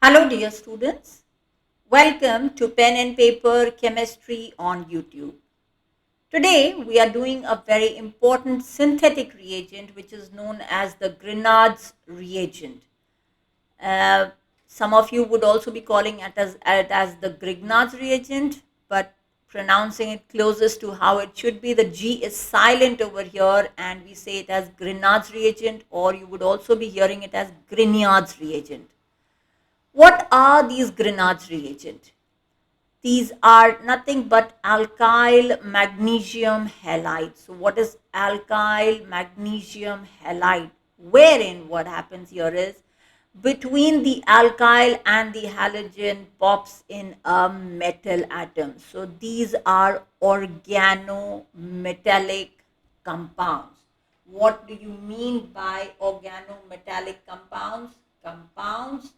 Hello, dear students. Welcome to Pen and Paper Chemistry on YouTube. Today, we are doing a very important synthetic reagent which is known as the Grignard's reagent. Uh, some of you would also be calling it as the Grignard's reagent, but pronouncing it closest to how it should be. The G is silent over here, and we say it as Grignard's reagent, or you would also be hearing it as Grignard's reagent. What are these Grignard's reagent? These are nothing but alkyl magnesium halide. So what is alkyl magnesium halide? Wherein what happens here is between the alkyl and the halogen pops in a metal atom. So these are organometallic compounds. What do you mean by organometallic compounds? Compounds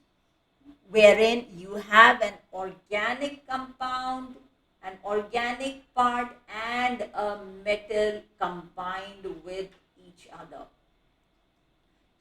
wherein you have an organic compound, an organic part, and a metal combined with each other.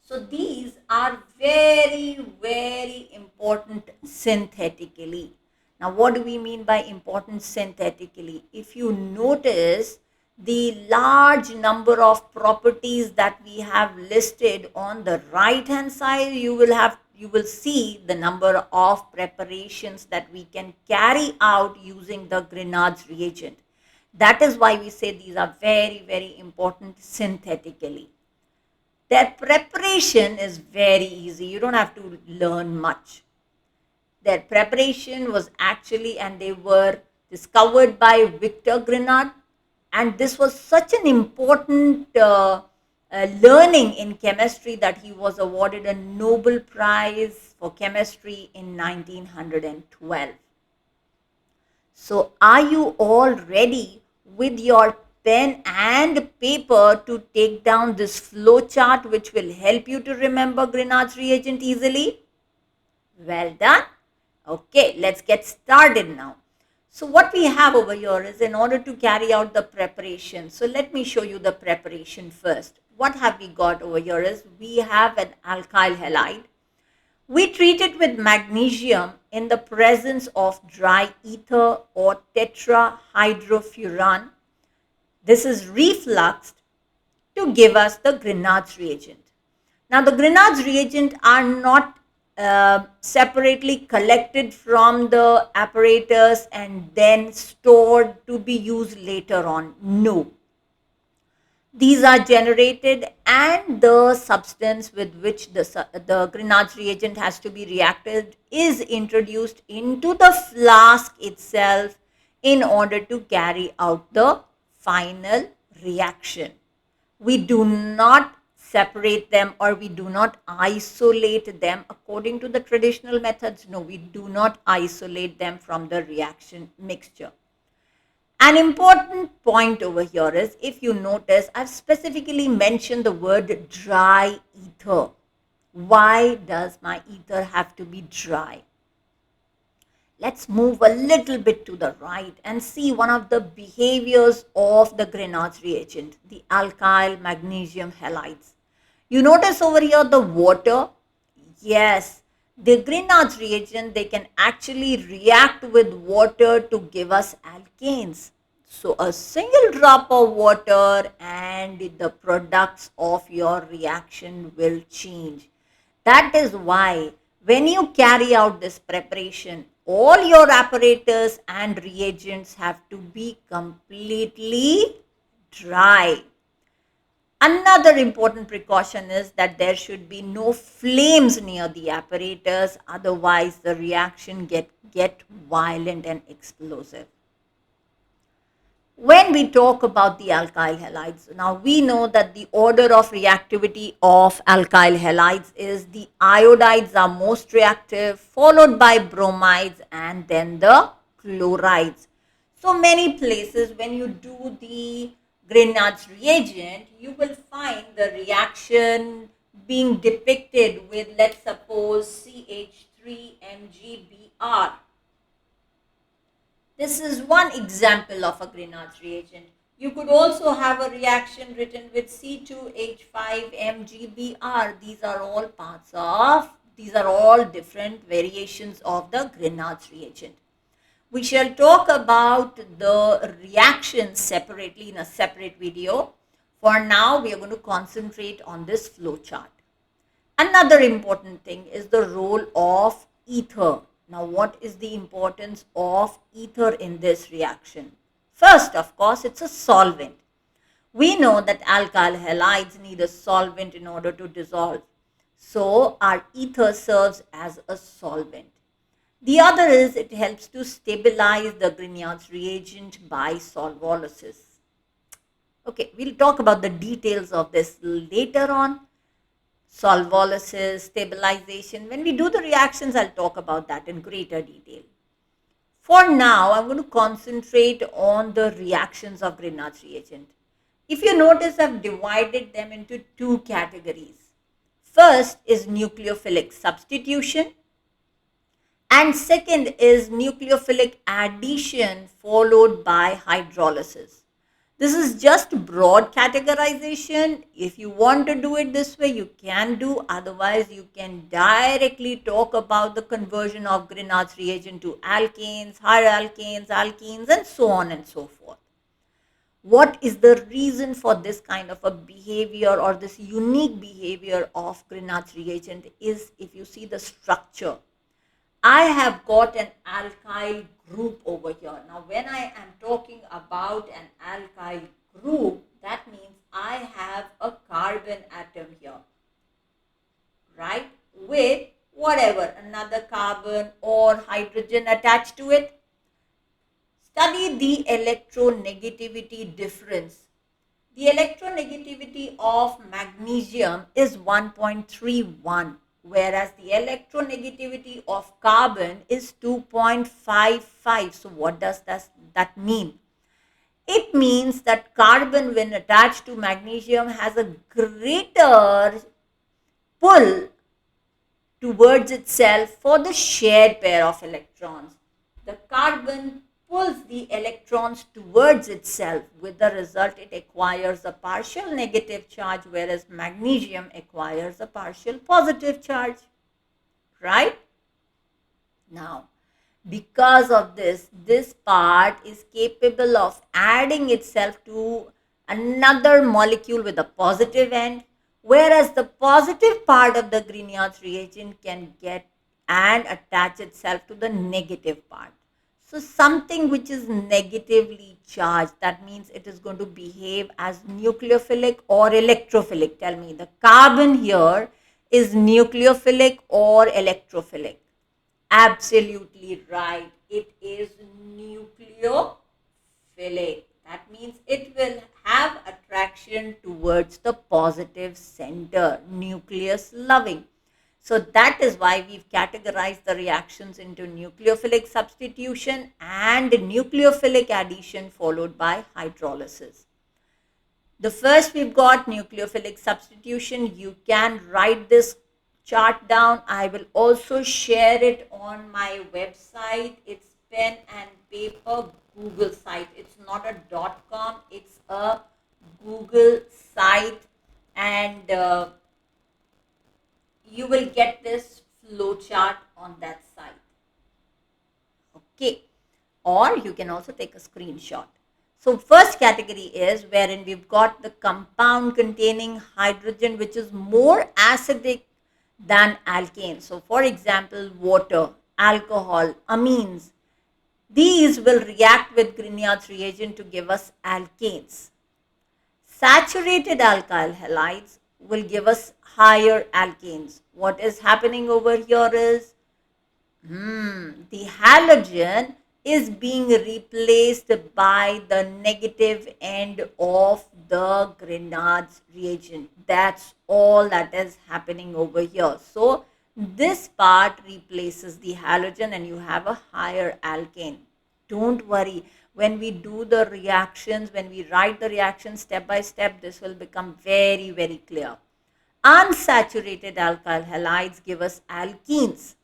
So these are very, very important synthetically. Now, what do we mean by important synthetically? If you notice the large number of properties that we have listed on the right hand side, you will see the number of preparations that we can carry out using the Grignard's reagent. That is why we say these are very, very important synthetically. Their preparation is very easy. You don't have to learn much. Their preparation was actually, and they were discovered by Victor Grignard. And this was such an important learning in chemistry that he was awarded a Nobel Prize for Chemistry in 1912. So, are you all ready with your pen and paper to take down this flow chart which will help you to remember Grignard's reagent easily? Well done. Okay, let's get started now. So what we have over here is in order to carry out the preparation. So let me show you the preparation first. What have we got over here is we have an alkyl halide. We treat it with magnesium in the presence of dry ether or tetrahydrofuran. This is refluxed to give us the Grignard's reagent. Now, the Grignard's reagent are not separately collected from the apparatus and then stored to be used later on. No. These are generated and the substance with which the Grignard's reagent has to be reacted is introduced into the flask itself in order to carry out the final reaction. We do not separate them or we do not isolate them according to the traditional methods. No, we do not isolate them from the reaction mixture. An important point over here is, if you notice, I've specifically mentioned the word dry ether. Why does my ether have to be dry? Let's move a little bit to the right and see one of the behaviors of the Grignard's reagent, the alkyl magnesium halides. You notice over here the water. Yes, the Grignard's reagent, they can actually react with water to give us alkanes. So a single drop of water and the products of your reaction will change. That is why when you carry out this preparation, all your apparatus and reagents have to be completely dry. Another important precaution is that there should be no flames near the apparatus, otherwise the reaction get violent and explosive. When we talk about the alkyl halides, now we know that the order of reactivity of alkyl halides is the iodides are most reactive, followed by bromides and then the chlorides. So many places when you do the Grignard's reagent, you will find the reaction being depicted with, let's suppose, CH3MgBr. This is one example of a Grignard's reagent. You could also have a reaction written with C2H5MgBr. These are all parts of These are all different variations of the Grignard's reagent. We shall talk about the reactions separately in a separate video. For now, we are going to concentrate on this flow chart. Another important thing is the role of ether. Now, what is the importance of ether in this reaction? First, of course, it's a solvent. We know that alkyl halides need a solvent in order to dissolve. So, our ether serves as a solvent. The other is it helps to stabilize the Grignard's reagent by solvolysis. Okay, we'll talk about the details of this later on. Solvolysis, stabilization. When we do the reactions, I'll talk about that in greater detail. For now, I'm going to concentrate on the reactions of Grignard's reagent. If you notice, I've divided them into two categories. First is nucleophilic substitution, and second is nucleophilic addition followed by hydrolysis. This is just broad categorization. If you want to do it this way, you can do. Otherwise, you can directly talk about the conversion of Grignard's reagent to alkanes, higher alkanes, alkenes, and so on and so forth. What is the reason for this kind of a behavior or this unique behavior of Grignard's reagent is if you see the structure. I have got an alkyl group over here. Now, when I am talking about an alkyl group, that means I have a carbon atom here, right? With whatever, another carbon or hydrogen attached to it. Study the electronegativity difference. The electronegativity of magnesium is 1.31. Whereas the electronegativity of carbon is 2.55. So what does that mean? It means that carbon, when attached to magnesium, has a greater pull towards itself for the shared pair of electrons. The carbon pulls the electrons towards itself. With the result, it acquires a partial negative charge, whereas magnesium acquires a partial positive charge. Right? Now, because of this part is capable of adding itself to another molecule with a positive end, whereas the positive part of the Grignard's reagent can get and attach itself to the negative part. So something which is negatively charged, that means it is going to behave as nucleophilic or electrophilic. Tell me, the carbon here is nucleophilic or electrophilic? Absolutely right. It is nucleophilic. That means it will have attraction towards the positive center, nucleus loving. So that is why we've categorized the reactions into nucleophilic substitution and nucleophilic addition followed by hydrolysis. The first we've got nucleophilic substitution. You can write this chart down. I will also share it on my website. It's pen and paper Google site. It's not a .com. It's a Google site, and you will get this flow chart on that site. Okay, or you can also take a screenshot. So first category is wherein we've got the compound containing hydrogen which is more acidic than alkane. So for example, water, alcohol, amines. These will react with Grignard's reagent to give us alkanes. Saturated alkyl halides will give us higher alkanes. What is happening over here is the halogen is being replaced by the negative end of the Grignard's reagent. That's all that is happening over here. So this part replaces the halogen and you have a higher alkane. Don't worry. When we do the reactions, when we write the reactions step by step, this will become very, very clear. Unsaturated alkyl halides give us alkenes.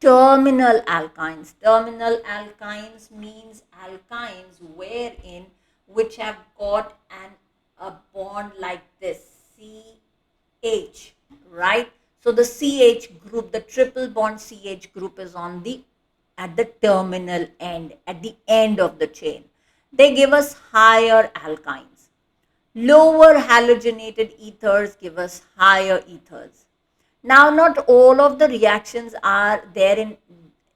Terminal alkynes. Terminal alkynes means alkynes wherein which have got a bond like this, CH, right? So the CH group, the triple bond CH group is at the terminal end, at the end of the chain. They give us higher alkynes. Lower halogenated ethers give us higher ethers. Now, not all of the reactions are there in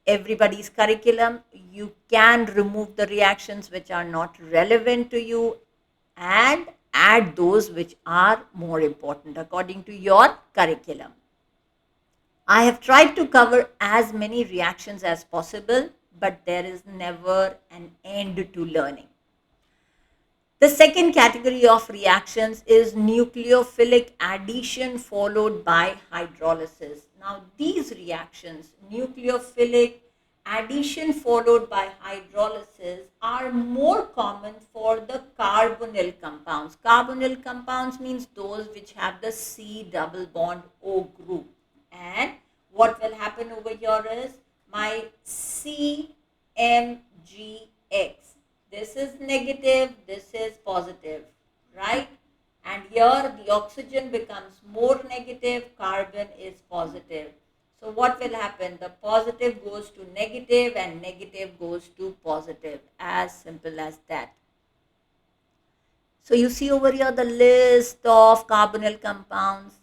everybody's curriculum. You can remove the reactions which are not relevant to you and add those which are more important according to your curriculum. I have tried to cover as many reactions as possible, but there is never an end to learning. The second category of reactions is nucleophilic addition followed by hydrolysis. Now, these reactions, nucleophilic addition followed by hydrolysis, are more common for the carbonyl compounds. Carbonyl compounds means those which have the C double bond O group. And what will happen over here is my CMGX. This is negative, this is positive, right? And here the oxygen becomes more negative, carbon is positive. So what will happen? The positive goes to negative and negative goes to positive. As simple as that. So you see over here the list of carbonyl compounds.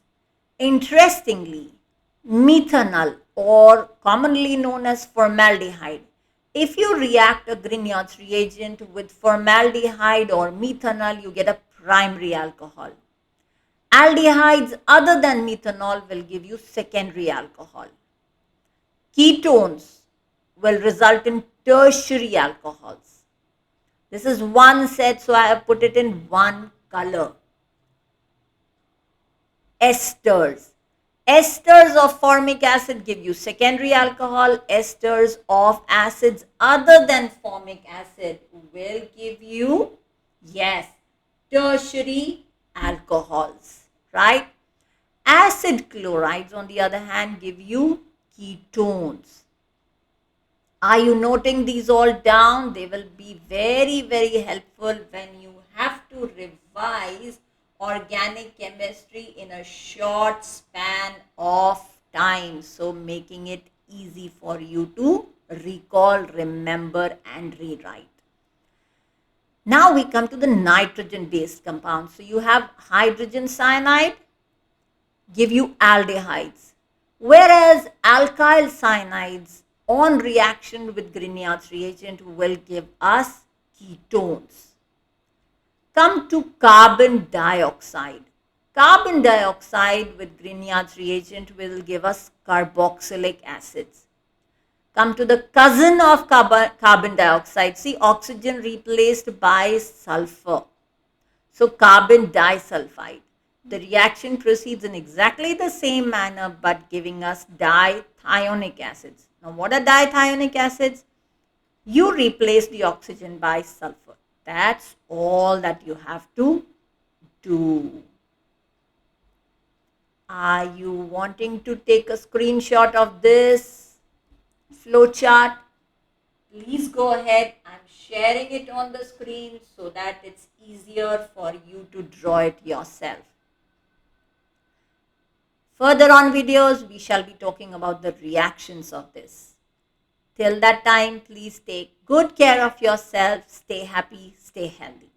Interestingly, methanol, or commonly known as formaldehyde, if you react a Grignard's reagent with formaldehyde or methanol, you get a primary alcohol. Aldehydes other than methanol will give you secondary alcohol. Ketones will result in tertiary alcohols. This is one set, so I have put it in one color. Esters. Esters of formic acid give you secondary alcohol. Esters of acids other than formic acid will give you, yes, tertiary alcohols, right? Acid chlorides, on the other hand, give you ketones. Are you noting these all down? They will be very, very helpful when you have to revise organic chemistry in a short span of time. So making it easy for you to recall, remember and rewrite. Now we come to the nitrogen based compounds. So you have hydrogen cyanide, give you aldehydes, whereas alkyl cyanides on reaction with Grignard's reagent will give us ketones. Come to carbon dioxide. Carbon dioxide with Grignard's reagent will give us carboxylic acids. Come to the cousin of carbon dioxide. See, oxygen replaced by sulfur. So carbon disulfide. The reaction proceeds in exactly the same manner but giving us dithionic acids. Now what are dithionic acids? You replace the oxygen by sulfur. That's all that you have to do. Are you wanting to take a screenshot of this flowchart? Please go ahead. I'm sharing it on the screen so that it's easier for you to draw it yourself. Further on videos, we shall be talking about the reactions of this. Till that time, please take good care of yourself. Stay happy, stay healthy.